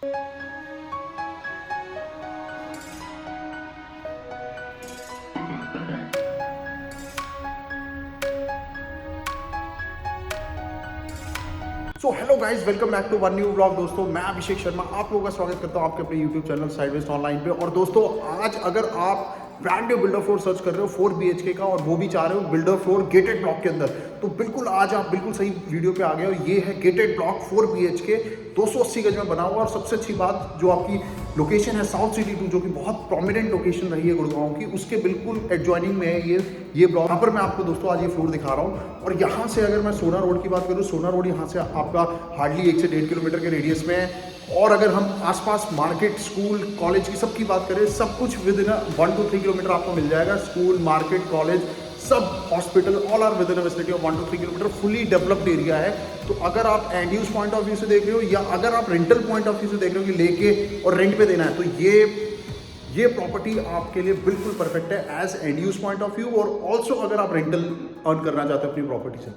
So hello guys, welcome back to one new vlog. दोस्तों मैं अभिषेक शर्मा आप लोगों का स्वागत करता हूं आपके अपने यूट्यूब चैनल साइडवेज ऑनलाइन पे। और दोस्तों आज अगर आप brand new builder floor search कर रहे हो 4 BHK का और वो भी चाह रहे हो बिल्डर फ्लोर गेटेड ब्लॉक के अंदर, तो बिल्कुल आज आप बिल्कुल सही वीडियो पे आ गए हो। ये है गेटेड ब्लॉक 4 BHK 280 गज में बना हुआ। और सबसे अच्छी बात जो आपकी लोकेशन है साउथ सिटी 2, जो कि बहुत प्रोमिनेंट लोकेशन रही है गुड़गांव की, उसके बिल्कुल एडजॉइनिंग में है ये ब्लॉक। यहाँ पर मैं आपको दोस्तों आज ये फ्लोर दिखा रहा हूँ। और यहाँ से अगर मैं सोना रोड की बात करूँ, सोना रोड यहाँ से आपका हार्डली 1 से 1.5 किलोमीटर के रेडियस में है। और अगर हम आसपास मार्केट, स्कूल, कॉलेज की सबकी बात करें, सब कुछ विद इन 1 to 3 किलोमीटर आपको मिल जाएगा। स्कूल, मार्केट, कॉलेज, सब hospital all are within vicinity of 1 to 3 kilometre. Fully developed area है। तो अगर आप end use point of view से देख रहे हो या अगर आप रेंटल पॉइंट ऑफ व्यू से देख रहे हो कि लेके और रेंट पे देना है, तो ये प्रॉपर्टी आपके लिए बिल्कुल परफेक्ट है as end use point of view. और ऑल्सो अगर आप रेंटल अर्न करना चाहते हो अपनी प्रॉपर्टी से,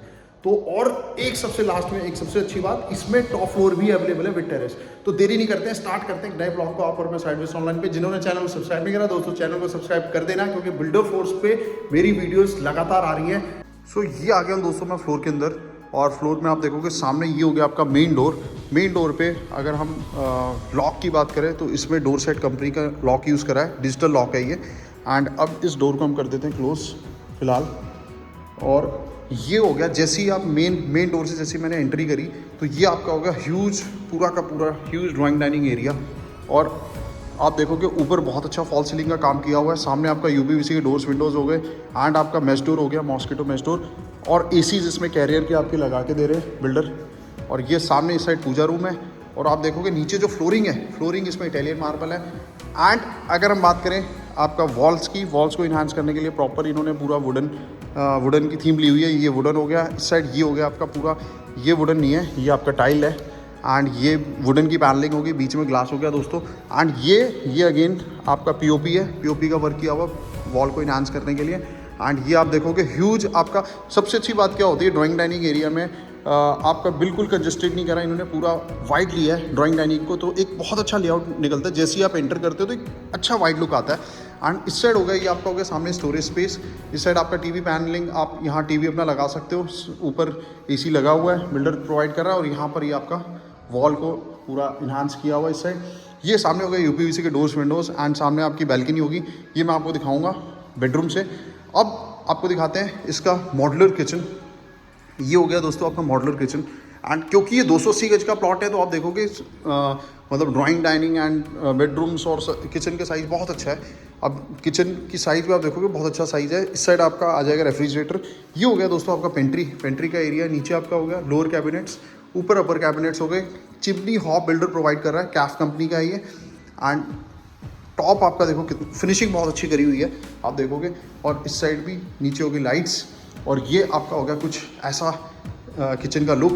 तो और एक सबसे लास्ट में एक सबसे अच्छी बात, इसमें टॉप फ्लोर भी अवेलेबल है विद टेरेस। तो देरी नहीं करते हैं, स्टार्ट करते हैं नए ब्लॉग को। आप और मैं साइडवेज ऑनलाइन पे, जिन्होंने चैनल को सब्सक्राइब नहीं करा दोस्तों चैनल को सब्सक्राइब कर देना, क्योंकि बिल्डर फ्लोर्स पे मेरी वीडियोस लगातार आ रही हैं। सो ये आ गया दोस्तों मैं फ्लोर के अंदर। और फ्लोर में आप देखोगे सामने ये हो गया आपका मेन डोर। मेन डोर पे अगर हम लॉक की बात करें तो इसमें डोर सेट कंपनी का लॉक यूज़ करा है, डिजिटल लॉक है ये। एंड अब इस डोर को हम कर देते हैं क्लोज फिलहाल। और ये हो गया जैसे ही आप मेन डोर से जैसे मैंने एंट्री करी, तो ये आपका हो गया ह्यूज, पूरा का पूरा ह्यूज ड्राइंग डाइनिंग एरिया। और आप देखोगे ऊपर बहुत अच्छा फॉल सीलिंग का काम किया हुआ है। सामने आपका UPVC के डोर्स, विंडोज़ हो गए। एंड आपका मेश डोर हो गया, मॉस्किटो मेश डोर। और ACs इसमें कैरियर के आपके लगा के दे रहे हैं बिल्डर। और ये सामने इस साइड पूजा रूम है। और आप देखोगे नीचे जो फ्लोरिंग है, फ्लोरिंग इसमें इटालियन मार्बल है। एंड अगर हम बात करें आपका वॉल्स को इन्हांस करने के लिए प्रॉपर इन्होंने पूरा वुडन की थीम ली हुई है। ये वुडन हो गया, इस साइड ये हो गया आपका पूरा, ये वुडन नहीं है, ये आपका टाइल है। एंड ये वुडन की पैनलिंग होगी, बीच में ग्लास हो गया दोस्तों। एंड ये अगेन आपका POP है, POP का वर्क किया हुआ वॉल को इन्हांस करने के लिए। एंड ये आप देखोगे ह्यूज आपका। सबसे अच्छी बात क्या होती है ड्राइंग डाइनिंग एरिया में, आपका बिल्कुल कंजस्टेड नहीं करा इन्होंने, पूरा वाइड लिया है ड्राइंग डाइनिंग को। तो एक बहुत अच्छा लेआउट निकलता है, जैसे ही आप एंटर करते हो तो एक अच्छा वाइड लुक आता है। एंड इस साइड हो गया ये आपका हो गया सामने स्टोरेज स्पेस। इस साइड आपका TV पैनलिंग, आप यहाँ TV अपना लगा सकते हो। ऊपर AC लगा हुआ है, बिल्डर प्रोवाइड कर रहा है। और यहाँ पर ये आपका वॉल को पूरा इन्हांस किया हुआ है इस साइड। ये सामने हो गया UPVC के डोर्स, विंडोज़। एंड सामने आपकी बैल्कनी होगी, ये मैं आपको दिखाऊंगा बेडरूम से। अब आपको दिखाते हैं इसका मॉड्यूलर किचन। ये हो गया दोस्तों आपका मॉड्यूलर किचन। एंड क्योंकि ये 280 गज का प्लॉट है, तो आप देखोगे मतलब ड्राइंग डाइनिंग एंड बेडरूम्स और किचन का साइज़ बहुत अच्छा है। अब किचन की साइज़ भी आप देखोगे बहुत अच्छा साइज़ है। इस साइड आपका आ जाएगा रेफ्रिजरेटर। ये हो गया दोस्तों आपका पेंट्री का एरिया। नीचे आपका हो गया लोअर कैबिनेट्स, ऊपर अपर कैबिनेट्स हो गए। चिमनी हॉब बिल्डर प्रोवाइड कर रहा है, कैफ कंपनी का है ये। एंड टॉप आपका देखो कितनी फिनिशिंग बहुत अच्छी करी हुई है, आप देखोगे। और इस साइड भी नीचे होगी लाइट्स। और ये आपका हो गया कुछ ऐसा किचन का लुक।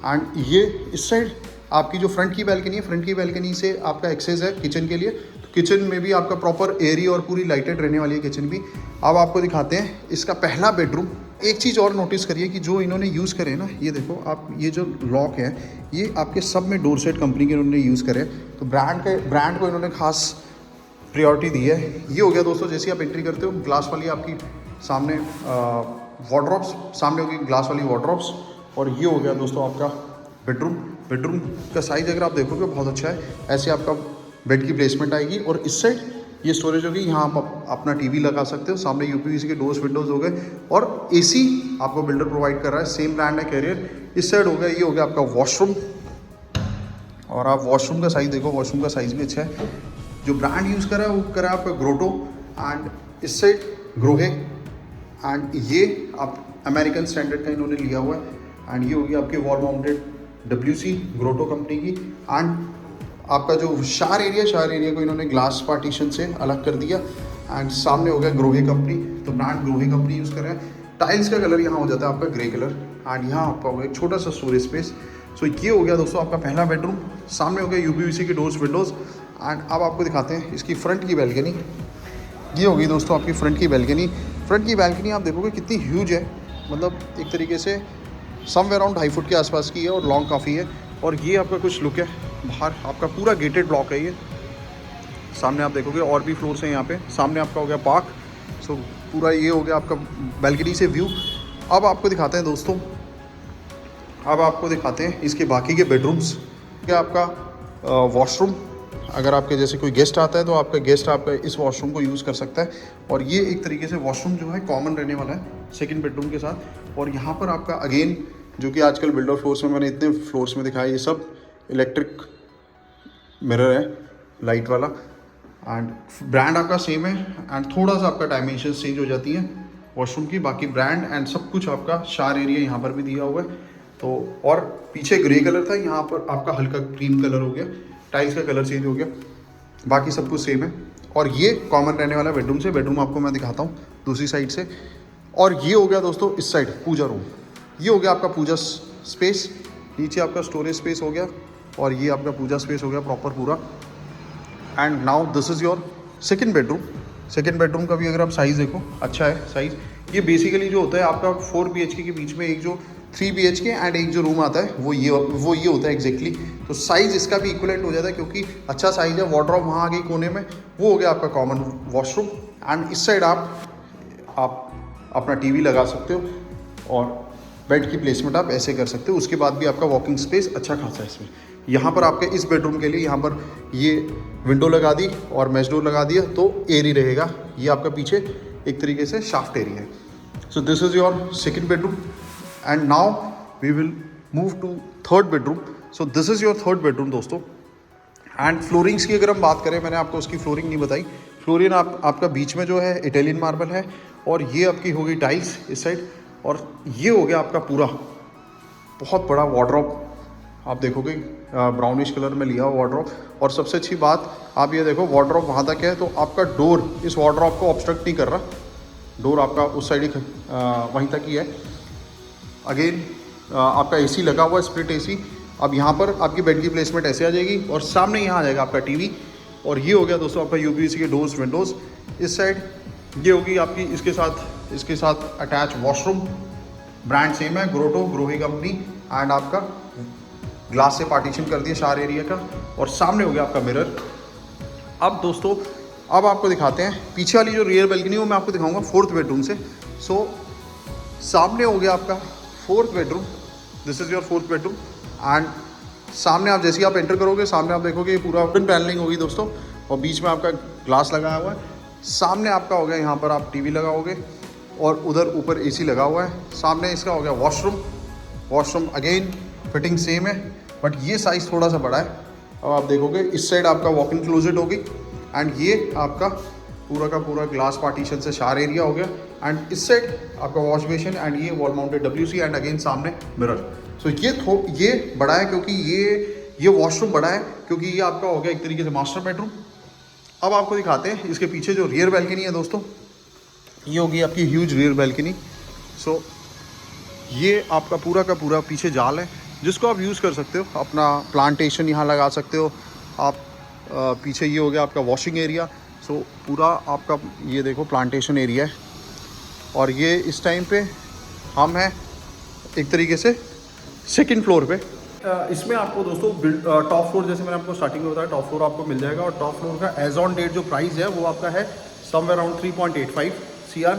एंड ये इस साइड आपकी जो फ्रंट की बैल्कनी है, फ्रंट की बैल्कनी से आपका एक्सेस है किचन के लिए। तो किचन में भी आपका प्रॉपर एरी और पूरी लाइटेड रहने वाली है किचन भी। अब आपको दिखाते हैं इसका पहला बेडरूम। एक चीज़ और नोटिस करिए कि जो इन्होंने यूज़ करे ना, ये देखो आप, ये जो लॉक है ये आपके सब में डोर सेट कंपनी के इन्होंने यूज़ करे। तो ब्रांड को इन्होंने खास प्रायोरिटी दी है। ये हो गया दोस्तों जैसे आप एंट्री करते हो, ग्लास वाली आपकी सामने वार्डरोब्स, सामने होगी ग्लास वाली वार्डरोब्स। और ये हो गया दोस्तों आपका बेडरूम का साइज़ अगर आप देखोगे बहुत अच्छा है। ऐसे आपका बेड की प्लेसमेंट आएगी। और इस साइड ये स्टोरेज होगी, यहाँ आप अपना TV लगा सकते हो। सामने UPVC के डोर्स, विंडोज़ हो गए। और AC आपको बिल्डर प्रोवाइड कर रहा है, सेम ब्रांड है कैरियर। इस साइड हो गया, ये हो गया आपका वॉशरूम। और आप वॉशरूम का साइज़ देखो, वॉशरूम का साइज़ भी अच्छा है। जो ब्रांड यूज़ करा है वो करा है आपका ग्रोटो। एंड इस साइड ग्रोहे। एंड ये आप अमेरिकन स्टैंडर्ड का इन्होंने लिया हुआ है। एंड ये होगी आपकी wall mounted WC grotto company की। एंड आपका जो शार एरिया को इन्होंने ग्लास पार्टीशन से अलग कर दिया। एंड सामने हो गया ग्रोहे कंपनी, तो ब्रांड ग्रोहे कंपनी यूज़ कर रहे हैं। टाइल्स का कलर यहाँ हो जाता है आपका ग्रे कलर। एंड यहाँ आपका होगा एक छोटा सा स्टोरेज स्पेस। सो ये हो गया दोस्तों आपका पहला बेडरूम। सामने हो गया UPVC के डोर्स, विंडोज़। एंड अब आपको दिखाते हैं इसकी फ्रंट की बैल्कनी। ये होगी दोस्तों आपकी फ्रंट की बैल्कनी। फ्रंट की बैल्कनी आप देखोगे कितनी ह्यूज है, मतलब एक तरीके से समवेयर अराउंड 2.5 फुट के आसपास की है और लॉन्ग काफ़ी है। और ये आपका कुछ लुक है बाहर आपका पूरा गेटेड ब्लॉक है ये। सामने आप देखोगे और भी फ्लोर्स हैं यहाँ पे। सामने आपका हो गया पार्क। सो पूरा ये हो गया आपका बैल्कनी से व्यू। अब आपको दिखाते हैं दोस्तों, अब आपको दिखाते हैं इसके बाकी के बेडरूम्स। क्या आपका वॉशरूम, अगर आपके जैसे कोई गेस्ट आता है तो आपका गेस्ट आपका इस वॉशरूम को यूज़ कर सकता है। और ये एक तरीके से वॉशरूम जो है कॉमन रहने वाला है सेकंड बेडरूम के साथ। और यहाँ पर आपका अगेन जो कि आजकल बिल्डर फ्लोर्स में मैंने इतने फ्लोर्स में दिखाया, ये सब इलेक्ट्रिक मिरर है लाइट वाला। एंड ब्रांड आपका सेम है एंड थोड़ा सा आपका डायमेंशन चेंज हो जाती है वॉशरूम की। बाकी ब्रांड एंड सब कुछ आपका शार एरिया यहाँ पर भी दिया हुआ है। तो और पीछे ग्रे कलर था, यहाँ पर आपका हल्का क्रीम कलर हो गया, टाइल्स का कलर चेंज हो गया, बाकी सब कुछ सेम है। और ये कॉमन रहने वाला बेडरूम से। बेडरूम आपको मैं दिखाता हूँ दूसरी साइड से। और ये हो गया दोस्तों इस साइड पूजा रूम। ये हो गया आपका पूजा स्पेस। नीचे आपका स्टोरेज स्पेस हो गया और ये आपका पूजा स्पेस हो गया प्रॉपर पूरा। And now this is your second bedroom. Second bedroom का भी अगर आप साइज़ देखो, अच्छा है साइज़। ये बेसिकली जो होता है आपका 4 BHK के बीच में एक जो 3 BHK एंड एक जो रूम आता है वो ये होता है एग्जैक्टली। तो साइज़ इसका भी इक्वलेंट हो जाता है क्योंकि अच्छा साइज़ है। वार्डरोब वहाँ आ गई कोने में, वो हो गया आपका कॉमन वॉशरूम। एंड इस साइड आप अपना टीवी लगा सकते हो और बेड की प्लेसमेंट आप ऐसे कर सकते हो। उसके बाद भी आपका वॉकिंग स्पेस अच्छा खासा है इसमें। यहाँ पर आपके इस बेडरूम के लिए यहाँ पर ये विंडो लगा दी और मैश डोर लगा दिया तो एयर रहेगा। ये आपका पीछे एक तरीके से शाफ्ट एरिया है। So this is your second bedroom and now we will move to third bedroom. So this is your third bedroom दोस्तों। एंड फ्लोरिंग्स की अगर हम बात करें, मैंने आपको उसकी फ्लोरिंग नहीं बताई। फ्लोरिंग आपका बीच में जो है इटालियन मार्बल है और ये आपकी हो गई टाइल्स इस साइड। और ये हो गया आपका पूरा बहुत बड़ा वार्डरोब। आप देखोगे ब्राउनिश कलर में लिया हुआ वार्डरोब। और सबसे अच्छी बात आप ये देखो, वार्डरोब वहाँ तक है तो आपका डोर इस वार्डरोब को ऑब्स्ट्रक्ट नहीं कर रहा। डोर आपका उस साइड ही वहीं तक ही है। अगेन आपका एसी लगा हुआ है, स्प्लिट एसी। अब यहाँ पर आपकी बेड की प्लेसमेंट ऐसे आ जाएगी और सामने यहाँ आ जाएगा आपका टीवी। और ये हो गया दोस्तों आपका यूपीवीसी के डोर्स विंडोज़। इस साइड ये होगी आपकी इसके साथ अटैच वॉशरूम। ब्रांड सेम है, ग्रोही कंपनी। एंड आपका ग्लास से पार्टीशन कर दिया शार एरिया का। और सामने हो गया आपका मिरर। अब दोस्तों अब आपको दिखाते हैं पीछे वाली जो रियर बैल्कनी वो मैं आपको दिखाऊंगा फोर्थ बेडरूम से। सो सामने हो गया आपका fourth bedroom. This is your fourth bedroom. And सामने आप जैसे ही आप एंटर करोगे, सामने आप देखोगे ये पूरा वुडन पैनलिंग होगी दोस्तों और बीच में आपका ग्लास लगाया हुआ है। सामने आपका हो गया यहाँ पर आप टीवी लगाओगे और उधर ऊपर एसी लगा हुआ है। सामने इसका हो गया वॉशरूम अगेन फिटिंग सेम है बट ये साइज़ थोड़ा सा बड़ा है। अब आप देखोगे इस साइड आपका वॉक इन क्लोजेट होगी एंड ये आपका पूरा का पूरा ग्लास पार्टीशन से शार एरिया हो गया। एंड इस साइड आपका वॉश बेसिन एंड ये wall mounted WC and again सामने मिरर। सो ये बड़ा है क्योंकि ये वॉशरूम बड़ा है क्योंकि ये आपका हो गया एक तरीके से मास्टर बेडरूम। अब आपको दिखाते हैं इसके पीछे जो रियर बैल्कनी है दोस्तों, ये होगी आपकी ह्यूज रियर बैल्कनी। सो ये आपका पूरा का पूरा पीछे जाल है जिसको आप यूज़ कर सकते हो, अपना प्लांटेशन यहाँ लगा सकते हो आप। पीछे ये हो गया आपका वॉशिंग एरिया। सो पूरा आपका ये देखो प्लांटेशन एरिया है। और ये इस टाइम पे हम हैं एक तरीके से सेकंड फ्लोर पे। इसमें आपको दोस्तों टॉप फ्लोर, जैसे मैंने आपको स्टार्टिंग में बताया, टॉप फ्लोर आपको मिल जाएगा। और टॉप फ्लोर का एज ऑन डेट जो प्राइस है वो आपका है समवेयर अराउंड 3.85 CR।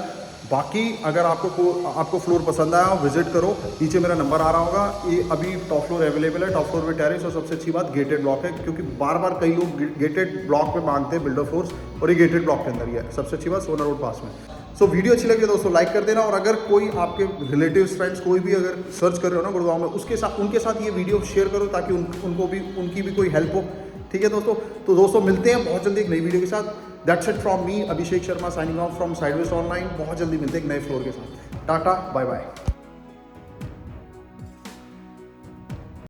बाकी अगर आपको फ्लोर पसंद आया विजिट करो, नीचे मेरा नंबर आ रहा होगा। ये अभी टॉप फ्लोर अवेलेबल है, टॉप फ्लोर में टेरेस। और सबसे अच्छी बात गेटेड ब्लॉक है क्योंकि बार बार कई लोग गेटेड ब्लॉक में मांगते हैं बिल्डर फ्लोर्स, और ये गेटेड ब्लॉक के अंदर ही है। सबसे अच्छी बात सोना रोड पास में। सो वीडियो अच्छी लगी दोस्तों लाइक कर देना। और अगर कोई आपके रिलेटिव्स फ्रेंड्स कोई भी अगर सर्च कर रहे हो ना गुड़गांव में, उनके साथ ये वीडियो शेयर करो ताकि उनकी भी कोई हेल्प हो। ठीक है दोस्तों, तो दोस्तों मिलते हैं बहुत जल्दी एक नई वीडियो के साथ। That's it from me Abhishek Sharma signing off from Sideways Online. बहुत जल्दी मिलते हैं एक नए फ्लोर के साथ। Tata bye bye.